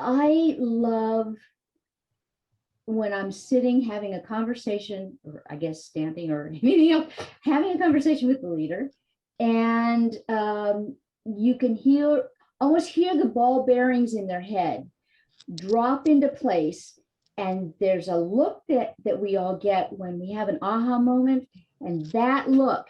I love when I'm sitting having a conversation, or I guess standing or anything else, having a conversation with the leader, and you can almost hear the ball bearings in their head drop into place, and there's a look that we all get when we have an aha moment, and that look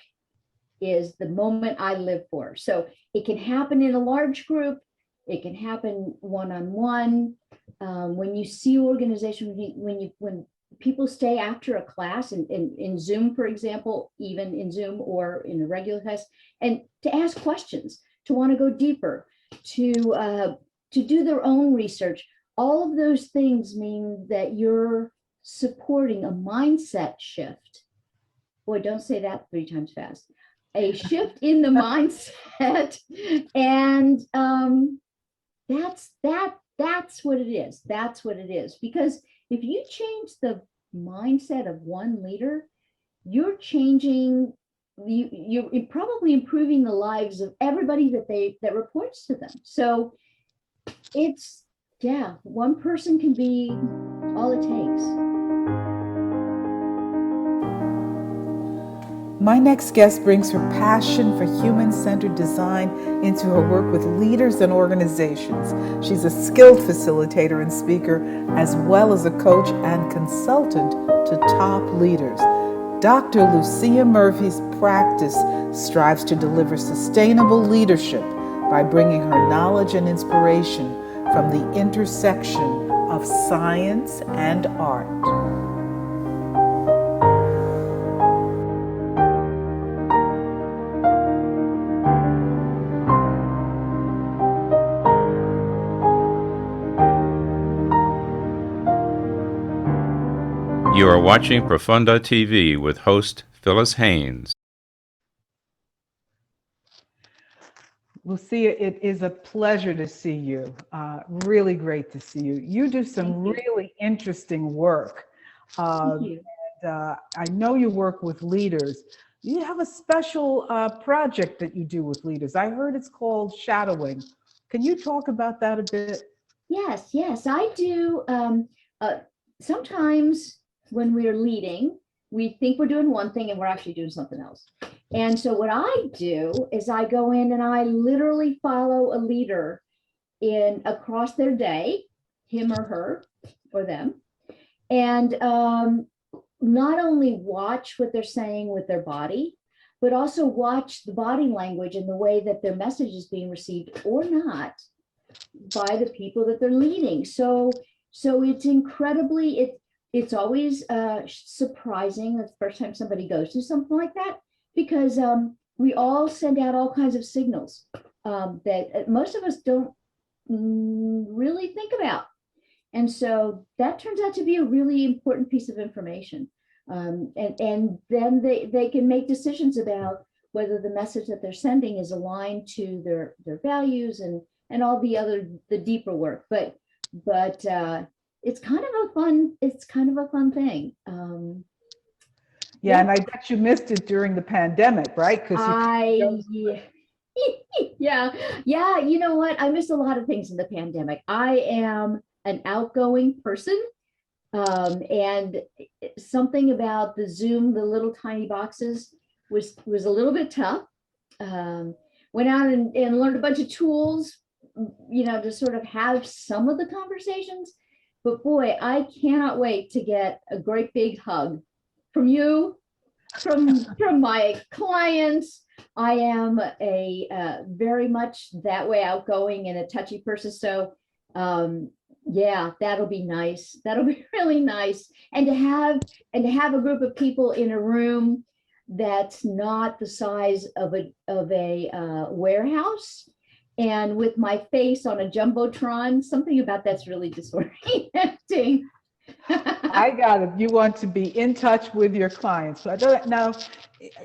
is the moment I live for. So it can happen in a large group, it can happen one-on-one. When you see organization, when people stay after a class in Zoom, for example, even in Zoom or in a regular class, and to ask questions, to want to go deeper, to do their own research, all of those things mean that you're supporting a mindset shift. Boy, don't say that 3 times fast. A shift in the mindset, and that's what it is. That's what it is. Because if you change the mindset of one leader, you're changing. You're probably improving the lives of everybody that reports to them. So it's, yeah, one person can be all it takes. My next guest brings her passion for human-centered design into her work with leaders and organizations. She's a skilled facilitator and speaker, as well as a coach and consultant to top leaders. Dr. Lucia Murphy's practice strives to deliver sustainable leadership by bringing her knowledge and inspiration from the intersection of science and art. You are watching Profonde TV with host Phyllis Haynes. Lucia, it is a pleasure to see you. Really great to see you. You do some really interesting work. Thank you. And, I know you work with leaders. You have a special project that you do with leaders. I heard it's called shadowing. Can you talk about that a bit? Yes, I do. Sometimes when we're leading, we think we're doing one thing and we're actually doing something else. And so what I do is I go in and I literally follow a leader across their day, him or her or them, and not only watch what they're saying with their body, but also watch the body language and the way that their message is being received or not by the people that they're leading. So it's incredibly, it's always surprising the first time somebody goes through something like that, because we all send out all kinds of signals that most of us don't really think about. And so that turns out to be a really important piece of information. And then they can make decisions about whether the message that they're sending is aligned to their values and all the deeper work. But it's kind of a fun thing. Yeah, and I bet you missed it during the pandemic, right? Yeah. You know what? I missed a lot of things in the pandemic. I am an outgoing person, and something about the Zoom, the little tiny boxes, was a little bit tough. Went out and learned a bunch of tools, to sort of have some of the conversations. But boy, I cannot wait to get a great big hug from you, from my clients. I am a very much that way outgoing and a touchy person. So yeah, that'll be nice. That'll be really nice. And to have a group of people in a room that's not the size of a warehouse, and with my face on a jumbotron, something about that's really disorienting. I got it. You want to be in touch with your clients. So I don't know.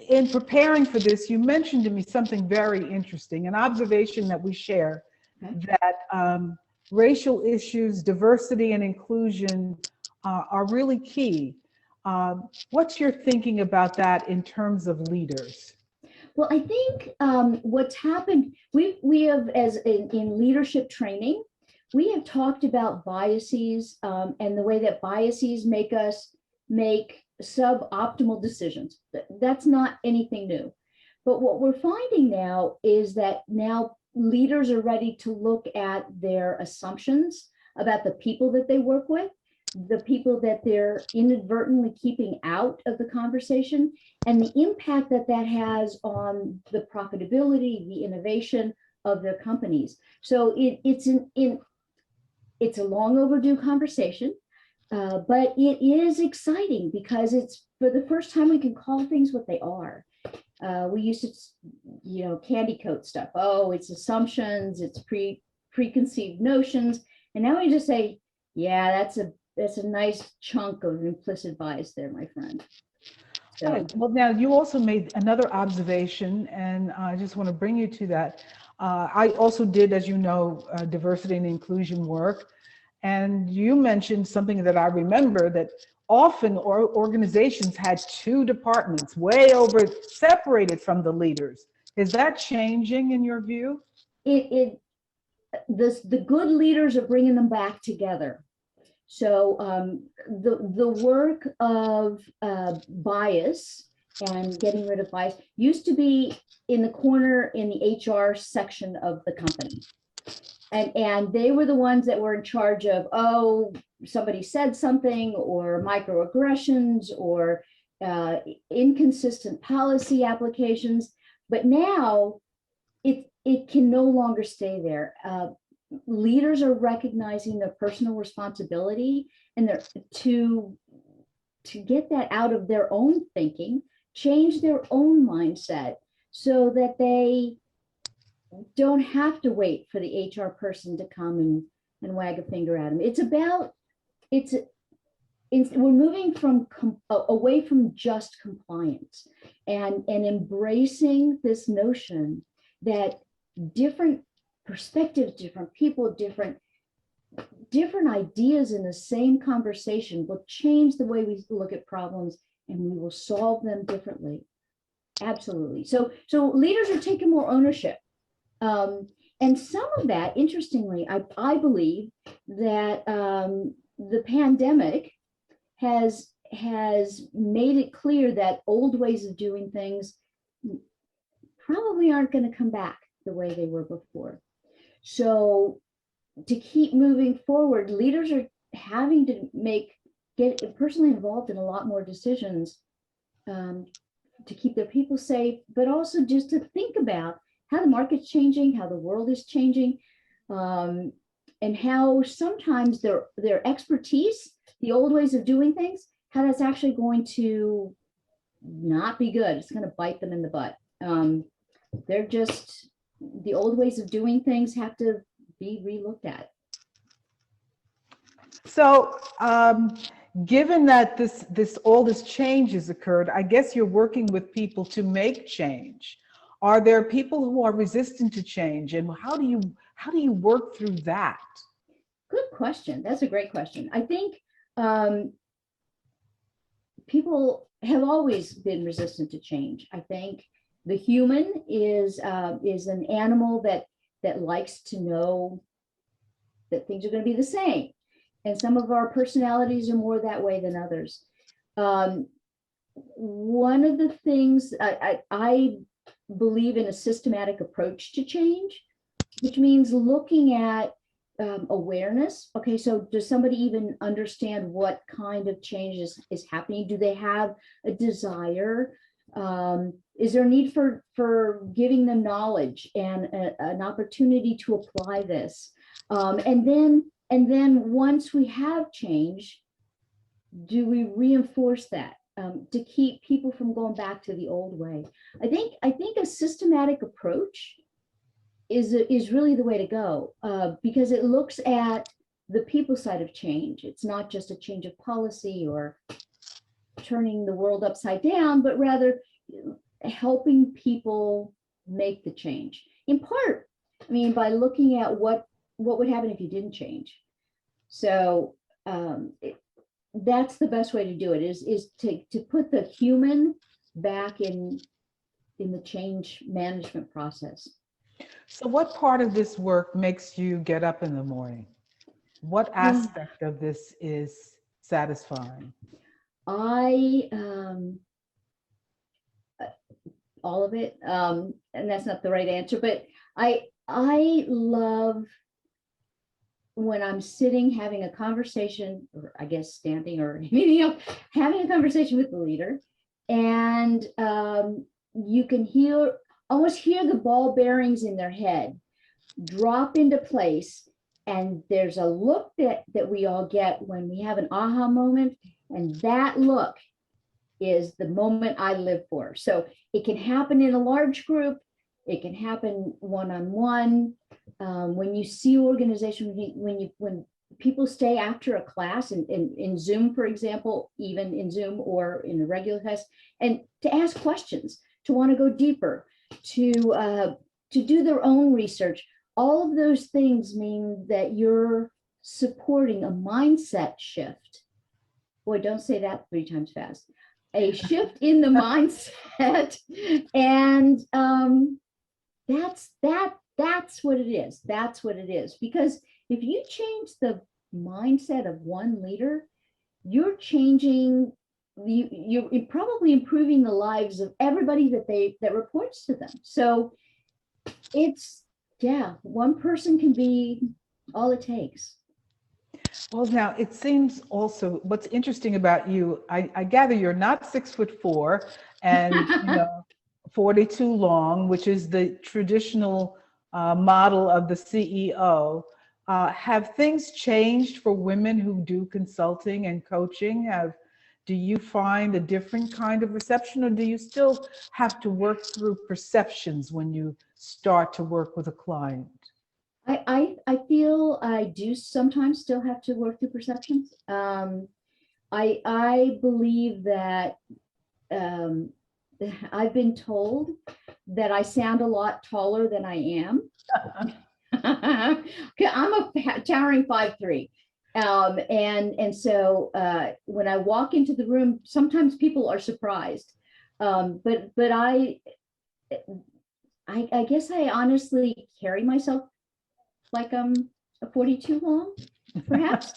In preparing for this, you mentioned to me something very interesting, an observation that we share, that racial issues, diversity, and inclusion are really key. What's your thinking about that in terms of leaders? Well, I think what's happened, we have, as in leadership training, we have talked about biases and the way that biases make us make suboptimal decisions. That's not anything new. But what we're finding now is that now leaders are ready to look at their assumptions about the people that they work with, the people that they're inadvertently keeping out of the conversation, and the impact that that has on the profitability, the innovation of their companies. So it's a long overdue conversation, but it is exciting because it's for the first time we can call things what they are. We used to, candy coat stuff. Oh, it's assumptions, it's preconceived notions, and now we just say, yeah, that's a nice chunk of implicit bias there, my friend. So, Right. Well, now you also made another observation, and I just want to bring you to that. I also did, as you know, diversity and inclusion work, and you mentioned something that I remember, that often organizations had two departments way over separated from the leaders. Is that changing in your view? the good leaders are bringing them back together. So the work of bias and getting rid of bias used to be in the corner in the HR section of the company. And they were the ones that were in charge of, oh, somebody said something, or microaggressions, or inconsistent policy applications. But now it can no longer stay there. Leaders are recognizing their personal responsibility and to get that out of their own thinking, change their own mindset so that they don't have to wait for the HR person to come and wag a finger at them. We're moving from away from just compliance and embracing this notion that different perspectives, different people, different ideas in the same conversation will change the way we look at problems, and we will solve them differently. Absolutely. So leaders are taking more ownership. And some of that, interestingly, I believe that the pandemic has made it clear that old ways of doing things probably aren't going to come back the way they were before. So to keep moving forward, leaders are having to get personally involved in a lot more decisions to keep their people safe, but also just to think about how the market's changing, how the world is changing, and how sometimes their expertise, the old ways of doing things, how that's actually going to not be good. It's going to bite them in the butt. They're just, the old ways of doing things have to be relooked at. So, given that all this change has occurred, I guess you're working with people to make change. Are there people who are resistant to change, and how do you work through that? Good question. That's a great question. I think people have always been resistant to change. I think the human is an animal that likes to know that things are going to be the same, and some of our personalities are more that way than others. One of the things I believe in a systematic approach to change, which means looking at awareness. Okay, so does somebody even understand what kind of change is happening? Do they have a desire? Is there a need for giving them knowledge and an opportunity to apply this? And then once we have change, do we reinforce that to keep people from going back to the old way? I think a systematic approach is really the way to go, because it looks at the people side of change. It's not just a change of policy or turning the world upside down, but rather helping people make the change. In part, I mean, by looking at what would happen if you didn't change. So that's the best way to do it, is to put the human back in the change management process. So what part of this work makes you get up in the morning? What aspect of this is satisfying? I all of it, and that's not the right answer, but I love when I'm sitting having a conversation, or I guess standing or anything else, having a conversation with the leader, and you can almost hear the ball bearings in their head drop into place, and there's a look that we all get when we have an aha moment, and that look is the moment I live for. So it can happen in a large group, it can happen one-on-one. When you see organization, when people stay after a class in Zoom, for example, even in Zoom or in a regular class, and to ask questions, to want to go deeper, to do their own research, all of those things mean that you're supporting a mindset shift. Boy, don't say that 3 times fast. A shift in the mindset, and that's what it is. That's what it is. Because if you change the mindset of one leader, you're changing. You're probably improving the lives of everybody that reports to them. So it's, yeah, one person can be all it takes. Well, now it seems also what's interesting about you, I gather you're not 6'4" and 42 long, which is the traditional model of the CEO. Have things changed for women who do consulting and coaching? Do you find a different kind of reception, or do you still have to work through perceptions when you start to work with a client? I feel I do sometimes still have to work through perceptions. I believe that I've been told that I sound a lot taller than I am. I'm a towering 5'3". And so when I walk into the room, sometimes people are surprised. But I guess I honestly carry myself like I'm a 42 long, perhaps.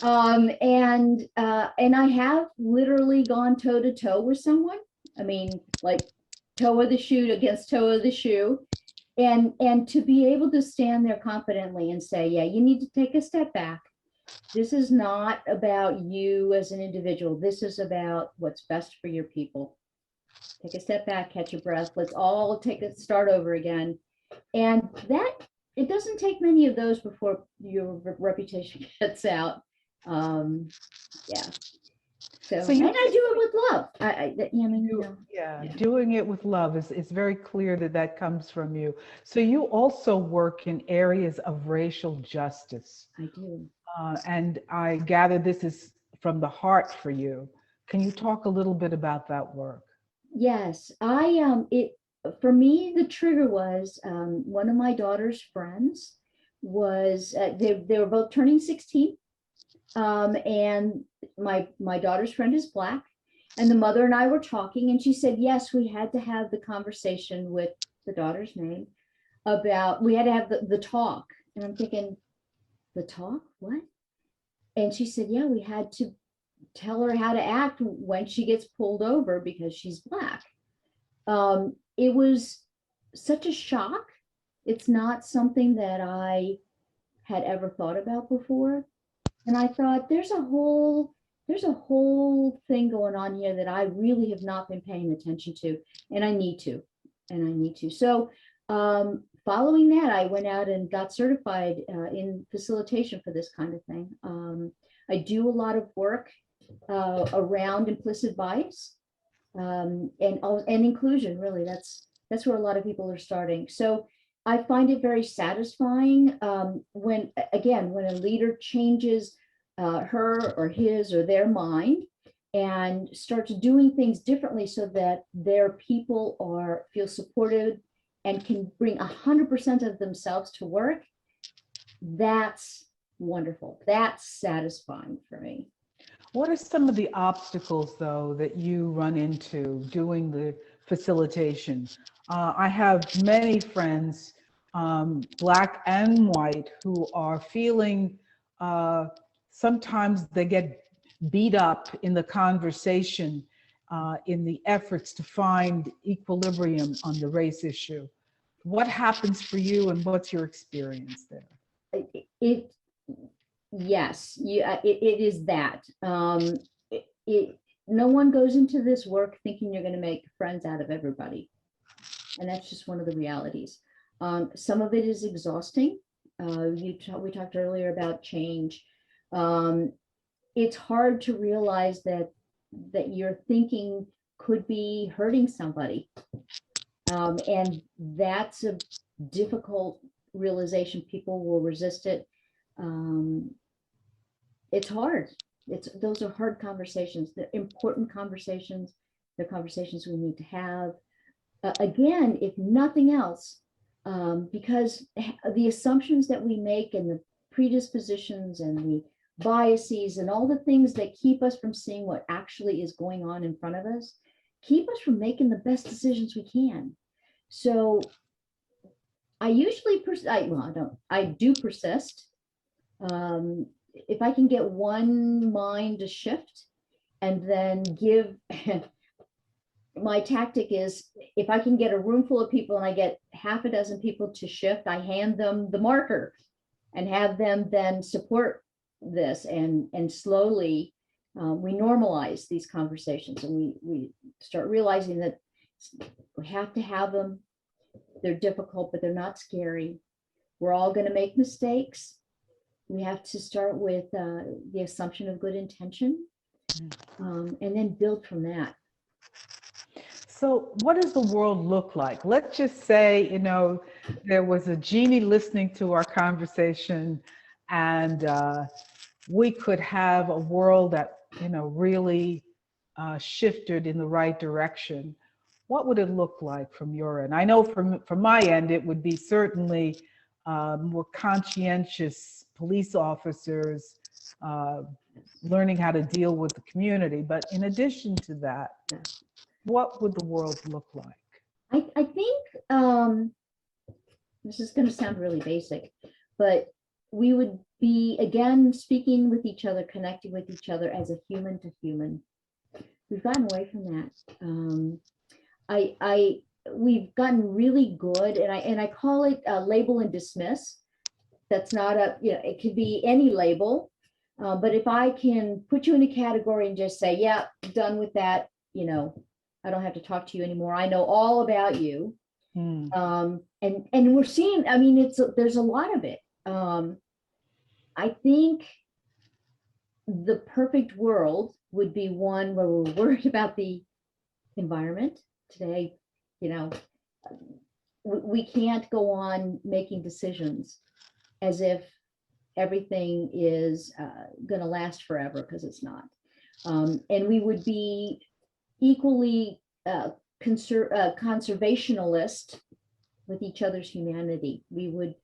And I have literally gone toe to toe with someone. I mean, like toe of the shoe against toe of the shoe. And to be able to stand there confidently and say, yeah, you need to take a step back. This is not about you as an individual. This is about what's best for your people. Take a step back, catch your breath. Let's all start over again. And that, it doesn't take many of those before your reputation gets out. Yeah. So and I do it with love. Doing it with love is very clear that comes from you. So you also work in areas of racial justice. I do. And I gather this is from the heart for you. Can you talk a little bit about that work? Yes, for me, the trigger was one of my daughter's friends was they were both turning 16, and my daughter's friend is Black, and the mother and I were talking, and she said, yes, we had to have the conversation with the daughter's name about, we had to have the talk. And I'm thinking, the talk, what? And she said, yeah, we had to tell her how to act when she gets pulled over because she's Black. It was such a shock. It's not something that I had ever thought about before. And I thought there's a whole thing going on here that I really have not been paying attention to, and I need to. So following that, I went out and got certified in facilitation for this kind of thing. I do a lot of work around implicit bias and inclusion. Really, that's where a lot of people are starting. So I find it very satisfying when a leader changes her or his or their mind and starts doing things differently so that their people feel supported and can bring 100% of themselves to work. That's wonderful. That's satisfying for me. What are some of the obstacles, though, that you run into doing the facilitation? I have many friends, Black and white, who are feeling sometimes they get beat up in the conversation in the efforts to find equilibrium on the race issue. What happens for you, and what's your experience there? It yes, it is that. No one goes into this work thinking you're going to make friends out of everybody. And that's just one of the realities. Some of it is exhausting. We talked earlier about change. It's hard to realize that your thinking could be hurting somebody. And that's a difficult realization. People will resist it. It's hard. Those are hard conversations. They're important conversations. They're conversations we need to have. Again, if nothing else, because the assumptions that we make and the predispositions and the biases and all the things that keep us from seeing what actually is going on in front of us, keep us from making the best decisions we can. So I usually, I do persist. If I can get one mind to shift and then give, my tactic is, if I can get a room full of people and I get half a dozen people to shift, I hand them the marker and have them then support this, and slowly we normalize these conversations, and we start realizing that we have to have them. They're difficult, but they're not scary. We're all going to make mistakes. We have to start with the assumption of good intention, and then build from that. So what does the world look like? Let's just say, there was a genie listening to our conversation, and we could have a world that, really shifted in the right direction. What would it look like from your end? I know from my end, it would be certainly more conscientious police officers learning how to deal with the community. But in addition to that, what would the world look like? I think this is going to sound really basic, but we would be, again, speaking with each other, connecting with each other as a human to human. We've gotten away from that. We've gotten really good, and I call it label and dismiss. That's not it could be any label, but if I can put you in a category and just say, yeah, done with that, I don't have to talk to you anymore. I know all about you. And we're seeing, there's a lot of it. I think the perfect world would be one where we're worried about the environment. Today, we can't go on making decisions as if everything is going to last forever, because it's not. And we would be equally conservationalist with each other's humanity. We would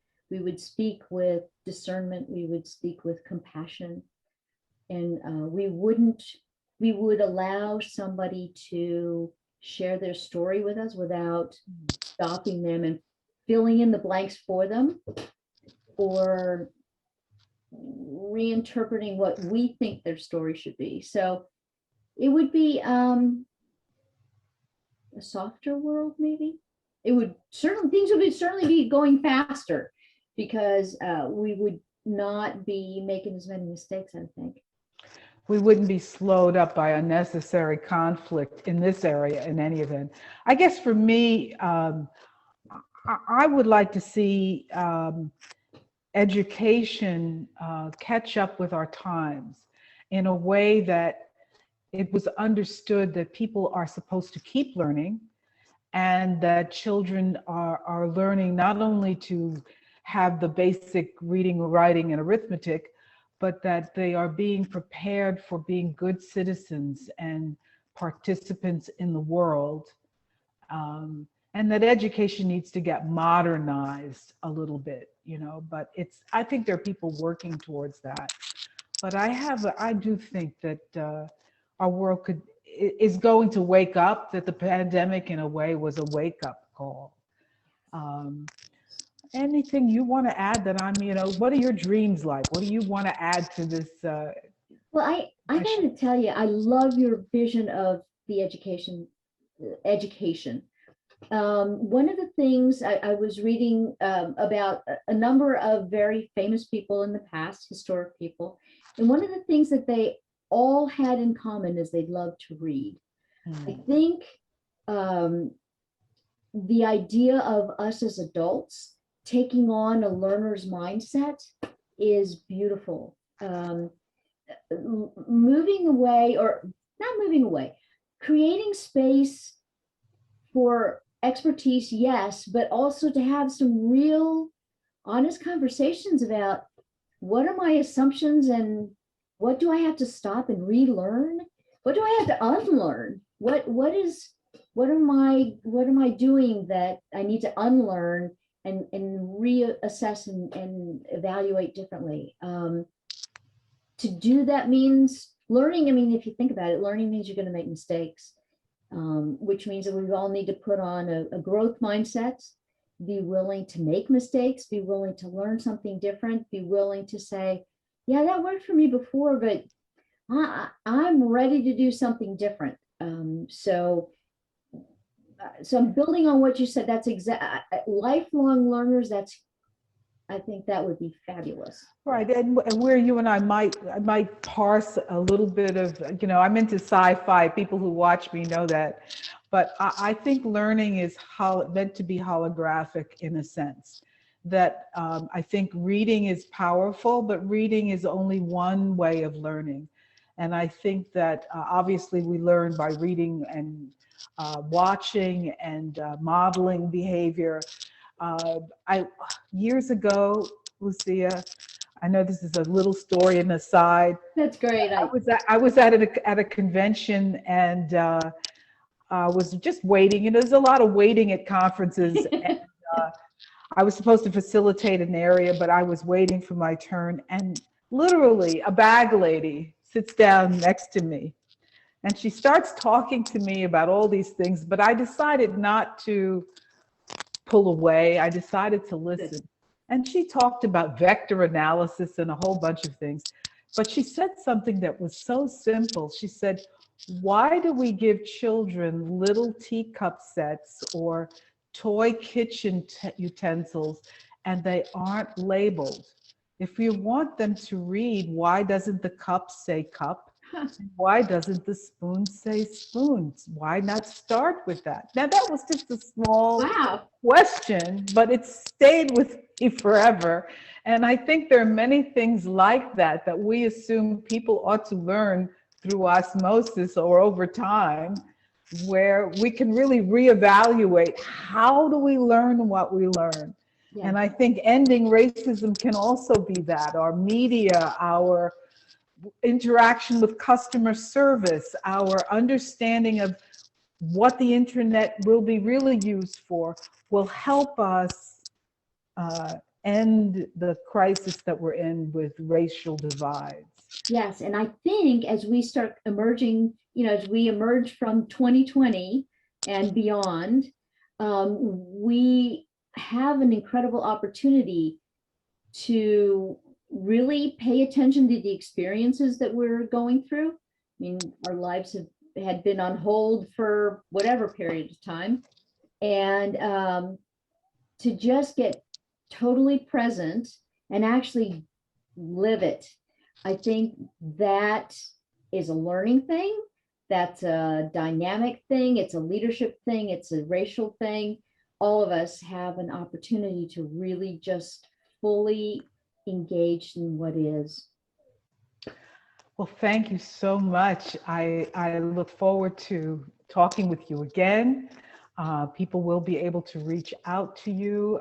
speak with discernment. We would speak with compassion, and we would allow somebody to share their story with us without stopping them and filling in the blanks for them, or reinterpreting what we think their story should be. So it would be a softer world, maybe. It would things would certainly be going faster, because we would not be making as many mistakes, I think. We wouldn't be slowed up by unnecessary conflict in this area in any event. I guess for me, I would like to see education catch up with our times in a way that it was understood that people are supposed to keep learning, and that children are learning not only to have the basic reading, writing, and arithmetic, but that they are being prepared for being good citizens and participants in the world. And that education needs to get modernized a little bit, but I think there are people working towards that. But I do think that our world is going to wake up, that the pandemic in a way was a wake up call. anything you want to add that what are your dreams like? What do you want to add to this? Well, I got to tell you, I love your vision of the education. One of the things I was reading about a number of very famous people in the past, historic people, and one of the things that they all had in common is they loved to read. I think the idea of us as adults taking on a learner's mindset is beautiful. Moving away, or not moving away, creating space for expertise, yes, but also to have some real honest conversations about what are my assumptions and what do I have to stop and relearn? What do I have to unlearn? What am I doing that I need to unlearn and reassess and evaluate differently? To do that means learning. I mean, if you think about it, learning means you're going to make mistakes, which means that we all need to put on a growth mindset, be willing to make mistakes, be willing to learn something different, be willing to say, yeah, that worked for me before, but I'm ready to do something different. So I'm building on what you said. That's lifelong learners. I think that would be fabulous. Right, and where you and I might parse a little bit of, I'm into sci-fi. People who watch me know that, but I think learning is meant to be holographic in a sense. That I think reading is powerful, but reading is only one way of learning. And I think that obviously we learn by reading and watching and modeling behavior. Years ago, Lucia, I know this is a little story and aside. That's great. I was at a convention and was just waiting. There's a lot of waiting at conferences. And, I was supposed to facilitate an area, but I was waiting for my turn, and literally a bag lady sits down next to me, and she starts talking to me about all these things. But I decided not to pull away. I decided to listen. And she talked about vector analysis and a whole bunch of things. But she said something that was so simple. She said, why do we give children little teacup sets or toy kitchen utensils and they aren't labeled? If you want them to read, why doesn't the cup say cup? Why doesn't the spoon say spoons? Why not start with that? Now, that was just a small question, but it stayed with me forever. And I think there are many things like that that we assume people ought to learn through osmosis or over time, where we can really reevaluate how do we learn what we learn. Yeah. And I think ending racism can also be that. Our media, our interaction with customer service, our understanding of what the internet will be really used for will help us end the crisis that we're in with racial divides. Yes, and I think as we start emerging, as we emerge from 2020 and beyond, we have an incredible opportunity to really pay attention to the experiences that we're going through. I mean, our lives had been on hold for whatever period of time, and to just get totally present and actually live it. I think that is a learning thing. That's a dynamic thing. It's a leadership thing. It's a racial thing. All of us have an opportunity to really just fully engage in what is. Well, thank you so much. I look forward to talking with you again. People will be able to reach out to you,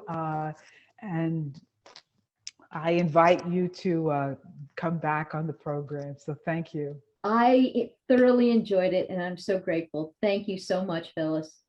and I invite you to come back on the program. So thank you. I thoroughly enjoyed it, and I'm so grateful. Thank you so much, Phyllis.